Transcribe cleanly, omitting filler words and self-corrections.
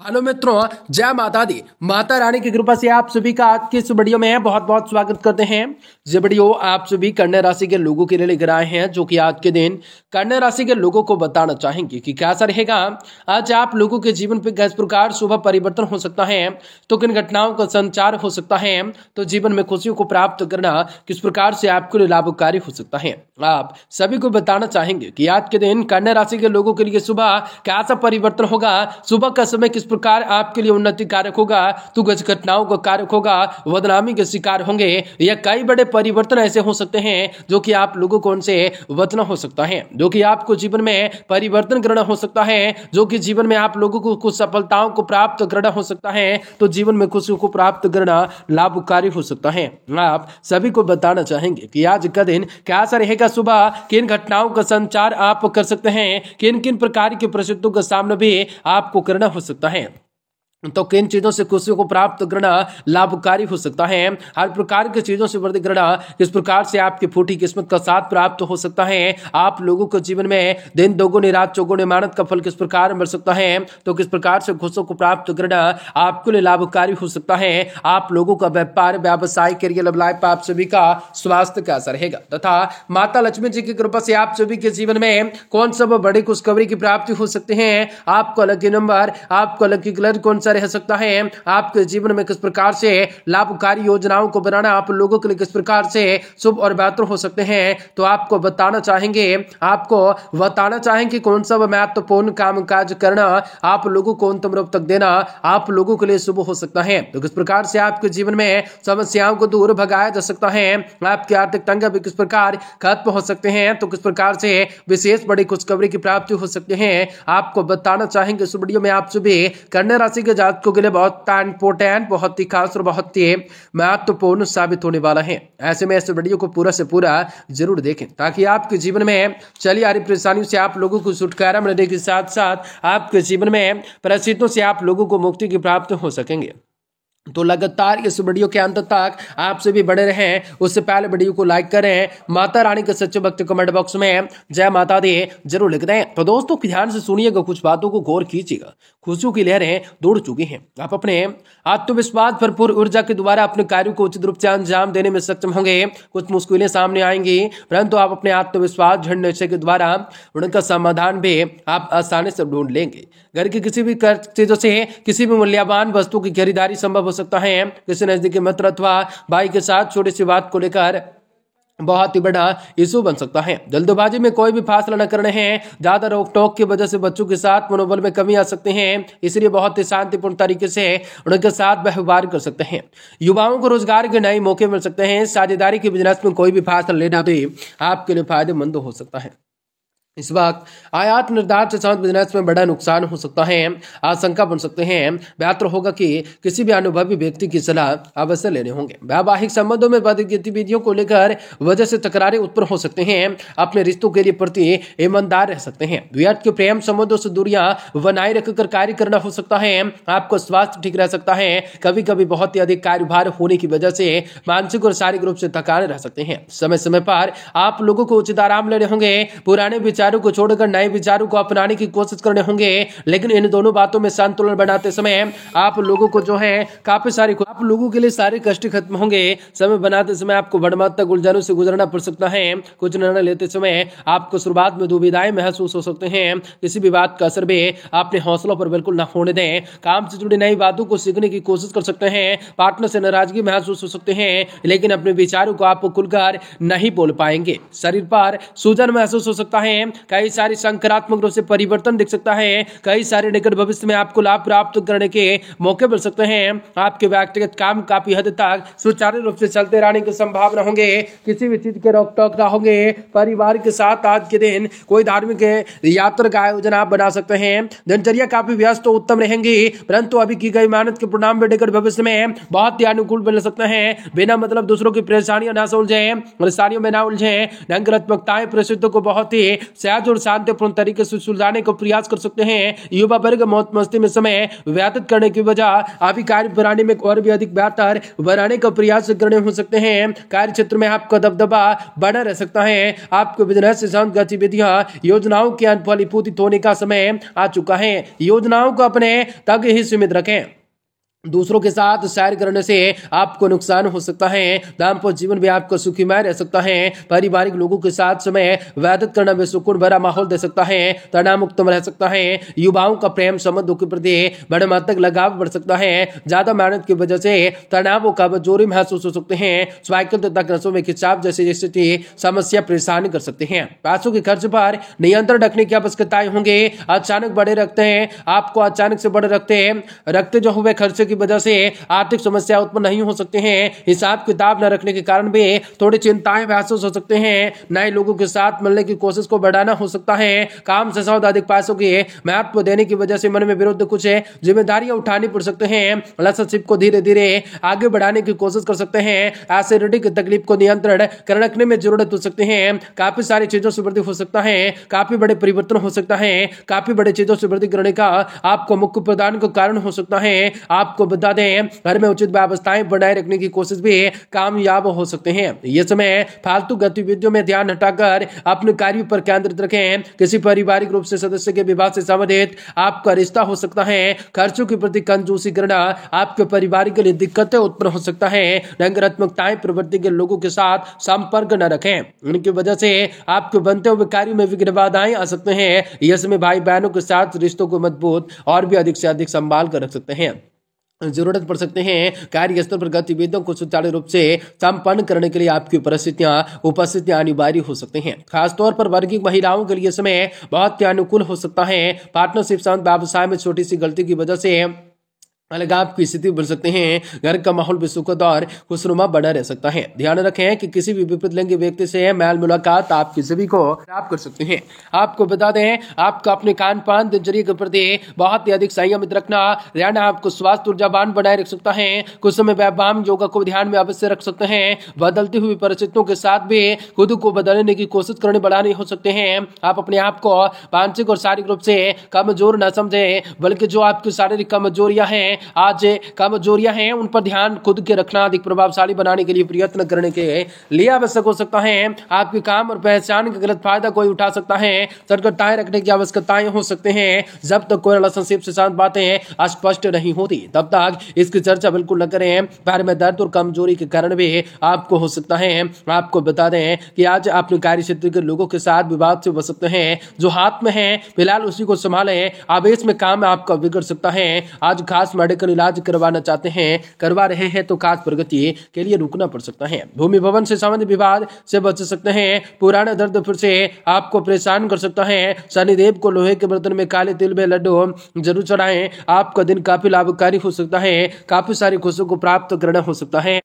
Hello मित्रों, जय माता दी। माता रानी की कृपा से आप सभी का आज की इस वीडियो में बहुत बहुत स्वागत करते हैं। ये वीडियो आप सभी कन्या राशि के लोगों के लिए लेकर आए हैं, जो कि आज के दिन कन्या राशि के लोगों को बताना चाहेंगे कि कैसा रहेगा आज आप लोगों के जीवन पे, किस प्रकार शुभ परिवर्तन हो सकता है, तो किन घटनाओं का संचार हो सकता है, तो जीवन में खुशियों को प्राप्त करना किस प्रकार से आपके लिए लाभकारी हो सकता है। आप सभी को बताना चाहेंगे कि आज के दिन कन्या राशि के लोगों के लिए सुबह कैसा परिवर्तन होगा, सुबह का समय किस प्रकार आपके लिए उन्नति कारक होगा, तो कुछ घटनाओं का कारक होगा, बदनामी के शिकार होंगे, या कई बड़े परिवर्तन ऐसे हो सकते हैं जो कि आप लोगों को उनसे बचना हो सकता है, जो कि आपको जीवन में परिवर्तन करना हो सकता है, जो कि जीवन में आप लोगों को कुछ सफलताओं को प्राप्त करना हो सकता है, तो जीवन में खुशियों को प्राप्त करना लाभकारी हो सकता है। आप सभी को बताना चाहेंगे कि आज का दिन कैसा रहेगा, सुबह किन घटनाओं का संचार आप कर सकते हैं, किन किन प्रकार की परिस्थितियों का सामना भी आपको करना हो सकता है, तो किन चीजों से खुशियों को प्राप्त करना लाभकारी हो सकता है, हर प्रकार की चीजों से वृद्धि करना किस प्रकार से आपकी फूटी किस्मत का साथ प्राप्त हो सकता है, आप लोगों को जीवन में दिन दोगुनी रात चौगुनी मेहनत का फल किस प्रकार मिल सकता है, तो किस प्रकार से खुशियों को प्राप्त करना आपके लिए लाभकारी हो सकता है, आप लोगों का व्यापार व्यवसाय करियर लव लाइफ, आप सभी का स्वास्थ्य कैसा रहेगा, तथा माता लक्ष्मी जी की कृपा से आप सभी के जीवन में कौन सा बड़ी खुशखबरी की प्राप्ति हो सकती है, आपका लकी नंबर, आपका लकी कलर कौन सा रह सकता है, आपके जीवन में किस प्रकार से लाभकारी योजनाओं को बनाना आप लोगों के लिए किस प्रकार से शुभ और बेहतर हो सकते हैं, तो आपको बताना चाहेंगे कौन सा महत्वपूर्ण काम काज करना आप लोगों को अंतिम रूप तक देना आप लोगों के लिए शुभ हो सकता है, तो किस प्रकार से आपके जीवन में समस्याओं को दूर भगाया जा सकता है, आपकी आर्थिक तंगी भी किस प्रकार खत्म हो सकते हैं, तो किस प्रकार से विशेष बड़ी खुशखबरी की प्राप्ति हो सकती है, आपको बताना चाहेंगे। इस वीडियो में आप सभी कन्या राशि के जातकों के लिए बहुत इंपोर्टेंट, बहुत ही खास और बहुत ही महत्वपूर्ण साबित होने वाला है। ऐसे में इस वीडियो को पूरा से पूरा जरूर देखें, ताकि आपके जीवन में चली आ रही परेशानियों से आप लोगों को छुटकारा मिलने के साथ साथ आपके जीवन में परिस्थितियों से आप लोगों को मुक्ति की प्राप्त हो सकेंगे। तो लगातार इस वीडियो के अंत तक आप सभी बड़े रहें, उससे पहले वीडियो को लाइक करें, माता रानी के सच्चे भक्त कमेंट बॉक्स में जय माता दी जरूर लिख दें। तो दोस्तों ध्यान से सुनिएगा, कुछ बातों को गौर कीजिएगा। खुशियों की लहरें दौड़ चुकी हैं, आप अपने आत्मविश्वास भरपूर ऊर्जा के द्वारा अपने कार्यों को उचित रूप से अंजाम देने में सक्षम होंगे। कुछ मुश्किलें सामने आएंगी, परंतु आप अपने आत्मविश्वास दृढ़ निश्चय के द्वारा उनका समाधान भी आप आसानी से ढूंढ लेंगे। घर की किसी भी चीजों से किसी भी मूल्यवान वस्तु की खरीदारी संभव हो सकता है। किसी नजदीकी मित्र अथवा भाई के साथ छोटी सी बात को लेकर बहुत ही बड़ा इशू बन सकता है। जल्दबाजी में कोई भी फैसला न करने हैं, ज्यादा रोक टोक की वजह से बच्चों के साथ मनोबल में कमी आ सकते हैं, इसलिए बहुत ही शांतिपूर्ण तरीके से उनके साथ व्यवहार कर सकते हैं। युवाओं को रोजगार के नए मौके मिल सकते हैं। साझेदारी के बिजनेस में कोई भी फैसला लेना भी आपके लिए फायदेमंद हो सकता है। इस वक्त आयात निर्यात से संबंधित बिजनेस में बड़ा नुकसान हो सकता है, आशंका बन सकते हैं। बेहतर होगा कि किसी भी अनुभवी व्यक्ति की सलाह अवश्य लेने होंगे। वैवाहिक संबंधों में गतिविधियों को लेकर वजह से तकरारें उत्पन्न हो सकते हैं। अपने रिश्तों के लिए प्रति ईमानदार रह सकते हैं। द्वैत के प्रेम संबंधों से दूरियां बनाए रखकर कार्य करना हो सकता है। आपका स्वास्थ्य ठीक रह सकता है। कभी कभी बहुत ही अधिक कार्यभार होने की वजह से मानसिक और शारीरिक रूप से थकान रह सकते हैं। समय समय पर आप लोगों को उचित आराम लेने होंगे। पुराने विचारों को छोड़कर नए विचारों को अपनाने की कोशिश करने होंगे, लेकिन इन दोनों बातों में संतुलन बनाते समय आप लोगों को जो है काफी सारी आप लोगों के लिए सारे कष्ट खत्म होंगे। समय बनाते समय आपको बड़ी मात्रा उलझनों से गुजरना पड़ सकता है। कुछ निर्णय लेते समय आपको शुरुआत में दुविधाएं महसूस हो सकते हैं। किसी भी बात का असर भी अपने हौसलों पर बिल्कुल न होने दें। काम से जुड़ी नई बातों को सीखने की कोशिश कर सकते हैं। पार्टनर से नाराजगी महसूस हो सकते हैं, लेकिन अपने विचारों को आप खुलकर नहीं बोल पाएंगे। शरीर पर सूजन महसूस हो सकता है। कई सारी सकारात्मक रूप से परिवर्तन दिख सकता है। कई सारे निकट भविष्य में आपको लाभ प्राप्त करने के मौके मिल सकते हैं। आपके व्यक्तिगत काम काफी हद तक सुचारू रूप से चलते रहने की संभावना होंगे। किसी भी चीज के रोक टोक ना होंगे। परिवार के साथ आज के दिन कोई धार्मिक यात्रा का आयोजन आप बना सकते हैं। दिनचर्या काफी व्यस्त और उत्तम रहेंगी, परंतु अभी की गई मेहनत के परिणाम में निकट भविष्य में बहुत ही अनुकूल बन सकते हैं। बिना दूसरों की परेशानियों न सुलझे, परेशानियों में न उलझे। नकारात्मकताएं परिस्थितियों को बहुत ही सहज और शांतिपूर्ण तरीके से सुलझाने का प्रयास कर सकते हैं। युवा वर्ग मौज मस्ती में समय व्यतीत करने की बजाय अभी कार्य प्रणाली में और भी अधिक बेहतर बनाने का प्रयास करने हो सकते हैं। कार्य क्षेत्र में आपका दबदबा बना रह सकता है। आपको बिजनेस से संबंधित गतिविधियां योजनाओं के फलीभूत होने का समय आ चुका है। योजनाओं को अपने तक ही सीमित रखें। दूसरों के साथ सैर करने से आपको नुकसान हो सकता है। दाम्पत्य जीवन भी आपको सुखीमय रह सकता है। पारिवारिक लोगों के साथ समय व्यतीत करना भी सुकून भरा माहौल दे सकता है। तनाव मुक्त रह सकता है। युवाओं का प्रेम संबंधों के प्रति बड़े मात्रा लगाव बढ़ सकता है। ज्यादा मेहनत की वजह से तनाव कमजोरी महसूस हो सकते हैं। साइकिल तथा नसों में खिंचाव जैसी स्थिति समस्या परेशान कर सकते हैं। पैसों के खर्च पर नियंत्रण रखने की आवश्यकताएं होंगे। अचानक बड़े रखते हैं, आपको अचानक से बड़े रखते जो हुए खर्चे की वजह से आर्थिक समस्या उत्पन्न नहीं हो सकते हैं। हिसाब किताब न रखने के कारण भी थोड़ी चिंताएं महसूस हो सकते हैं। नए लोगों के साथ मिलने की कोशिश को बढ़ाना हो सकता है। काम से ज्यादा अधिक पैसों के महत्व देने की वजह से मन में विरुद्ध कुछ जिम्मेदारियां उठानी पड़ सकते हैं। रिलेशनशिप को धीरे धीरे आगे बढ़ाने की कोशिश कर सकते हैं। एसिडिटी की तकलीफ को नियंत्रण कर रखने में जरूरत हो सकती है। काफी सारी चीजों से वृद्धि हो सकता है। काफी बड़े परिवर्तन हो सकता है। काफी बड़े चीजों से वृद्धि करने का आपको मुख्य प्रदान का कारण हो सकता है। आपको बता दें, घर में उचित व्यवस्थाएं बनाए रखने की कोशिश भी कामयाब हो सकते हैं। ये समय फालतू गतिविधियों में ध्यान हटाकर अपने कार्य पर केंद्रित रखें। किसी पारिवारिक रूप से सदस्य के विवाह से संबंधित आपका रिश्ता हो सकता है। खर्चों के प्रति कंजूसी करना आपके परिवार के लिए दिक्कतें उत्पन्न हो सकता है। नकारात्मकताएं प्रवृत्ति के लोगों के साथ संपर्क न रखें, उनकी वजह से आपके बनते हुए कार्य में विघ्न बाधाएं आ सकते हैं। यह समय भाई बहनों के साथ रिश्तों को मजबूत और भी अधिक से अधिक संभाल कर रख सकते हैं। जरूरत पड़ सकते हैं कार्यस्थल पर गतिविधियों को सुचारू रूप से संपन्न करने के लिए आपकी उपस्थितियां अनिवार्य हो सकते हैं। खासतौर पर वर्गीय महिलाओं के लिए समय बहुत ही अनुकूल हो सकता है। पार्टनरशिप संबंध व्यवसाय में छोटी सी गलती की वजह से अलगाव की स्थिति बन सकते हैं। घर का माहौल भी सुखद और खुशनुमा बना रह सकता है। ध्यान रखें कि किसी भी विपरीत लिंगी व्यक्ति से मेल मुलाकात आपकी सभी को खराब कर सकते हैं। आपको बता दें, आपको अपने खान पान दिनचर्या के प्रति बहुत ही अधिक संयमित रहना आपको स्वास्थ्य ऊर्जावान बनाए रख सकता है। कुछ समय व्यायाम योगा को ध्यान में अवश्य रख सकते हैं। बदलती हुई परिस्थितियों के साथ भी खुद को बदलने की कोशिश करने बढ़ाने हो सकते हैं। आप अपने आप को मानसिक और शारीरिक रूप से कमजोर न समझे, बल्कि जो आपकी शारीरिक कमजोरियां हैं, आज कमजोरियां हैं, उन पर ध्यान खुद के रखना अधिक प्रभावशाली बनाने के लिए प्रयत्न करने के लिए आवश्यक हो सकता है। आपके काम और पहचान का गलत फायदा कोई उठा सकता है। सतर्कताएं रखने की आवश्यकताएं हो सकते हैं। जब तक कोई रिलेशनशिप से शांत बातें स्पष्ट नहीं होती तब तक इसकी चर्चा बिल्कुल न करें। पैर में दर्द और कमजोरी के कारण भी आपको हो सकता है। आपको बता दें कि आज अपने कार्य क्षेत्र के लोगों के साथ विवाद से बच सकते हैं। जो हाथ में है फिलहाल उसी को संभालें। आवेश में काम आपका बिगड़ सकता है। आज खास मेडिकल इलाज करवाना चाहते हैं, करवा रहे हैं तो खास प्रगति के लिए रुकना पड़ सकता है। भूमि भवन से संबंधित विवाद से बच सकते हैं। पुराना दर्द फिर से आपको परेशान कर सकता है। शनिदेव को लोहे के बर्तन में काले तिल में लड्डू जरूर चढ़ाएं। आपका दिन काफी लाभकारी हो सकता है। काफी सारी खुशियों को प्राप्त करना हो सकता है।